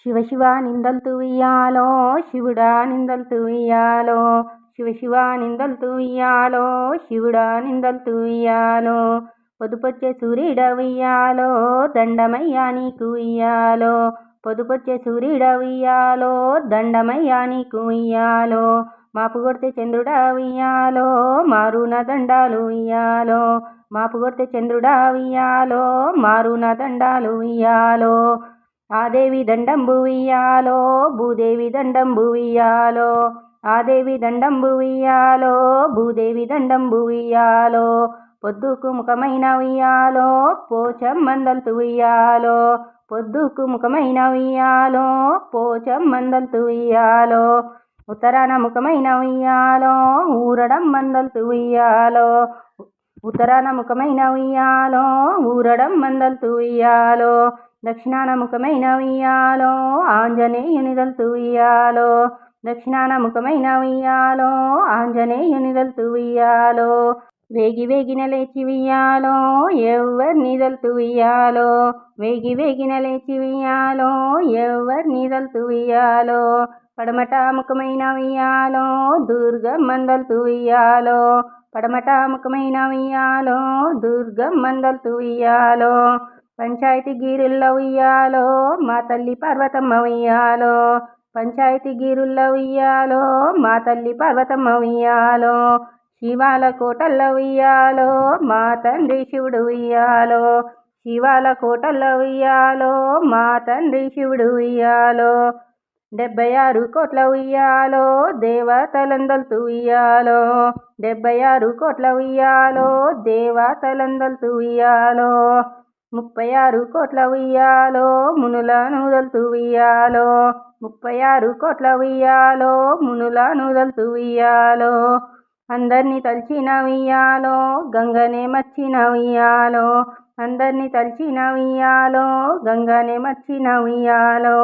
శివ శివ నిందలు ఉయ్యాలో శివుడా నిందలు ఉయ్యాలో శివ శివ నిందలు ఉయ్యాలో శివుడా నిందలు ఉయ్యాలో పొదుపొచ్చే సూర్యుడ ఉయ్యాలో దండమయ్యా నీకు ఉయ్యాలో పొదుపొచ్చే సూర్యుడ ఉయ్యాలో దండమయ్యా నీకు ఉయ్యాలో మాపు కొడితే చంద్రుడా ఉయ్యాలో మారున దండాలు ఉయ్యాలో మాపు కొడితే చంద్రుడా ఉయ్యాలో మారున దండాలు ఉయ్యాలో ఆదేవి దండంబు ఉయ్యాలో భూదేవి దండంబు ఉయ్యాలో ఆదేవి దండంబు ఉయ్యాలో భూదేవి దండంబు ఉయ్యాలో పొద్దుకు ముఖమైన ఉయ్యాలో పోచమ్మందల్తు ఉయ్యాలో పొద్దుకు ముఖమైన ఉయ్యాలో పోచమ్మందల్తు ఉయ్యాలో ఉత్తరాన ముఖమైన ఉయ్యాలో ఊరడం మందల్తు ఉయ్యాలో ఉత్తరాన ముఖమైన ఉయ్యాలో ఊరడం మందల్తు ఉయ్యాలో దక్షిణాన ముఖమైన ఉయ్యాలో ఆంజనేయునిదల్తు ఉయ్యాలో దక్షిణాన ముఖమైన ఉయ్యాలో ఆంజనేయునిదల్తు ఉయ్యాలో వేగి వేగిన లేచి ఉయ్యాలో ఎవ్వర్నిదల్తు ఉయ్యాలో వేగి వేగిన లేచి ఉయ్యాలో ఎవ్వర్నిదల్తు ఉయ్యాలో పడమట ముఖమైన ఉయ్యాలో దుర్గమ్మదల్తు ఉయ్యాలో పడమట ముఖమైన ఉయ్యాలో దుర్గమ్మదల్తు ఉయ్యాలో పంచాయతీ గిరుల్ల ఉయ్యాలో మా తల్లి పార్వతమ్మ ఉయ్యాలో పంచాయతీ గిరుల్ల ఉయ్యాలో మా తల్లి పార్వతమ్మ ఉయ్యాలో శివాల కోటల్ల ఉయ్యాలో మా తండ్రి శివుడు ఉయ్యాలో శివాల కోటల్ల ఉయ్యాలో మా తండ్రి శివుడు ఉయ్యాలో 76 కోట్ల ఉయ్యాలో దేవతలందల్తు ఉయ్యాలో 76 కోట్ల ఉయ్యాలో దేవతలందల్తు ఉయ్యాలో 36 కోట్ల ఉయ్యాలో మునులను దల్తు ఉయ్యాలో 36 కోట్ల ఉయ్యాలో మునులను దల్తు ఉయ్యాలో అందరినీ తల్చిన ఉయ్యాలో గంగనే మర్చిన ఉయ్యాలో అందరినీ తల్చిన ఉయ్యాలో గంగనే మర్చిన ఉయ్యాలో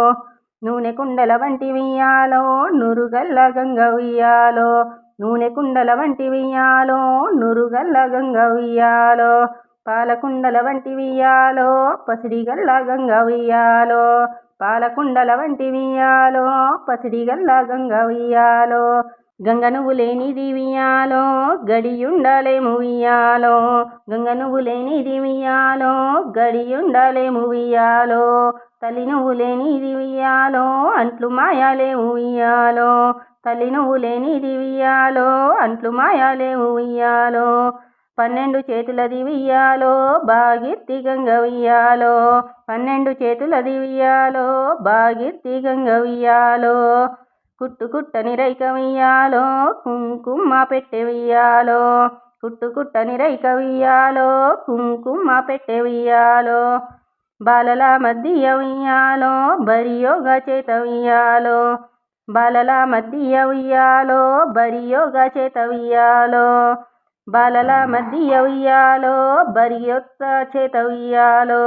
నూనె కుండల వంటి ఉయ్యాలో నురుగల్ల గంగ ఉయ్యాలో నూనె కుండల వంటి ఉయ్యాలో నురుగల్ల గంగ ఉయ్యాలో పాలకుండల వంటి ఉయ్యాలో పసిడిగల్ల గంగ ఉయ్యాలో పాలకుండల వంటి ఉయ్యాలో పసిడిగల్ల గంగ ఉయ్యాలో గంగ నువ్వు లేనిది ఉయ్యాలో గడియుండాలేము ఉయ్యాలో గంగ నువ్వు లేనిది ఉయ్యాలో గడియుండాలేము ఉయ్యాలో తల్లి నువ్వు లేనిది ఉయ్యాలో అంట్లు మాయాలే ఉయ్యాలో తల్లి నువ్వు లేనిది ఉయ్యాలో అంట్లు మాయాలే ఉయ్యాలో 12 చేతులది ఉయ్యాలో బాగిర్తి గంగ ఉయ్యాలో 12 చేతులది ఉయ్యాలో బాగిర్తి గంగ ఉయ్యాలో కుట్టు కుట్టని రైక ఉయ్యాలో కుంకుమ పెట్టె ఉయ్యాలో కుట్టు కుట్టని రైక ఉయ్యాలో కుంకుమ పెట్టె ఉయ్యాలో బాలల మధ్య ఉయ్యాలో బరియోగా చేత ఉయ్యాలో బాలల మధ్య ఉయ్యాలో బరియోగా చేత ఉయ్యాలో బాలల మధ్య ఉయ్యాలో బరియొత్త చేత ఉయ్యాలో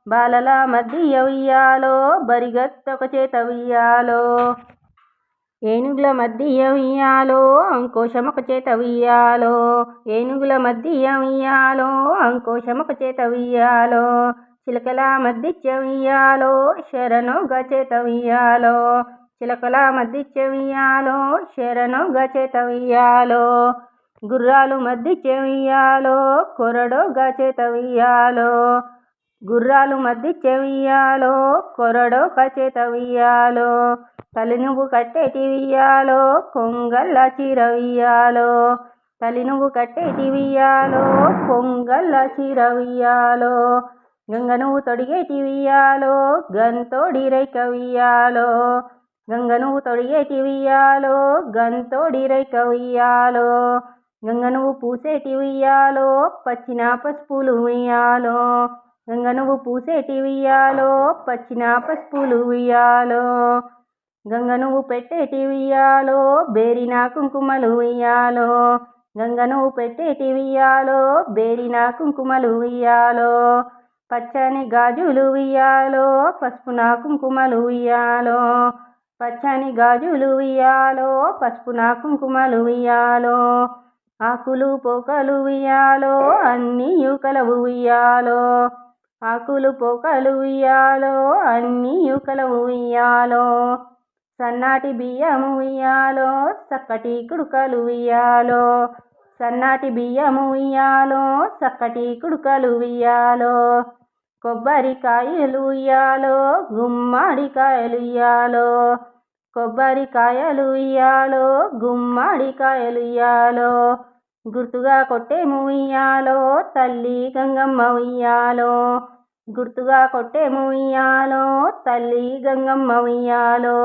బాలల మధ్య ఉయ్యాలో బరిగత్తొక చేత ఉయ్యాలో ఏనుగుల మధ్య ఉయ్యాలో అంకోశమొక చేత ఉయ్యాలో ఏనుగుల మధ్య ఉయ్యాలో అంకోశమొక చేత ఉయ్యాలో చిలకల మధ్య ఉయ్యాలో శరణొగ చేత ఉయ్యాలో చిలకల మధ్య ఉయ్యాలో శరణొగ చేత ఉయ్యాలో గుర్రాలు మధ్య ఉయ్యాలో కొరడొగ చేత ఉయ్యాలో గుర్రాలు మధ్య ఉయ్యాలో కొరడొగ చేత ఉయ్యాలో తల్లి నువ్వు కట్టేటి ఉయ్యాలో కొంగల్ల చీర ఉయ్యాలో తల్లి నువ్వు కట్టేటి ఉయ్యాలో కొంగల్ల చీర ఉయ్యాలో గంగ నువ్వు తొడిగేటి ఉయ్యాలో గంతోడి రైక ఉయ్యాలో గంగ నువ్వు తొడిగేటి ఉయ్యాలో గంతోడి రైక ఉయ్యాలో గంగ నువ్వు పూసేటి ఉయ్యాలో పచ్చిన పసుపులు ఉయ్యాలో గంగ నువ్వు పూసేటి ఉయ్యాలో పచ్చిన పసుపులు ఉయ్యాలో గంగ నువ్వు పెట్టేటి ఉయ్యాలో బేరిన కుంకుమలు ఉయ్యాలో గంగ నువ్వు పెట్టేటి ఉయ్యాలో బేరిన కుంకుమలు ఉయ్యాలో పచ్చని గాజులు ఉయ్యాలో పసుపున కుంకుమలు ఉయ్యాలో పచ్చని గాజులు ఉయ్యాలో పసుపున కుంకుమలు ఉయ్యాలో ఆకులు పోకలు ఉయ్యాలో అన్నీ కలవు ఉయ్యాలో ఆకులు పోకలు ఉయ్యాలో అన్ని యుకలవు ఉయ్యాలో సన్నాటి బియ్యము ఉయ్యాలో చక్కటి కుడుకలు ఉయ్యాలో సన్నాటి బియ్యము ఉయ్యాలో చక్కటి కుడుకలు ఉయ్యాలో కొబ్బరికాయలు ఉయ్యాలో గుమ్మడికాయలు ఉయ్యాలో కొబ్బరికాయలు ఉయ్యాలో గుమ్మడికాయలు ఉయ్యాలో గుర్తుగా కొట్టేము ఉయ్యాలో తల్లి గంగమ్మ ఉయ్యాలో గుర్తుగా కొట్టేము ఉయ్యాలో తల్లి గంగమ్మ ఉయ్యాలో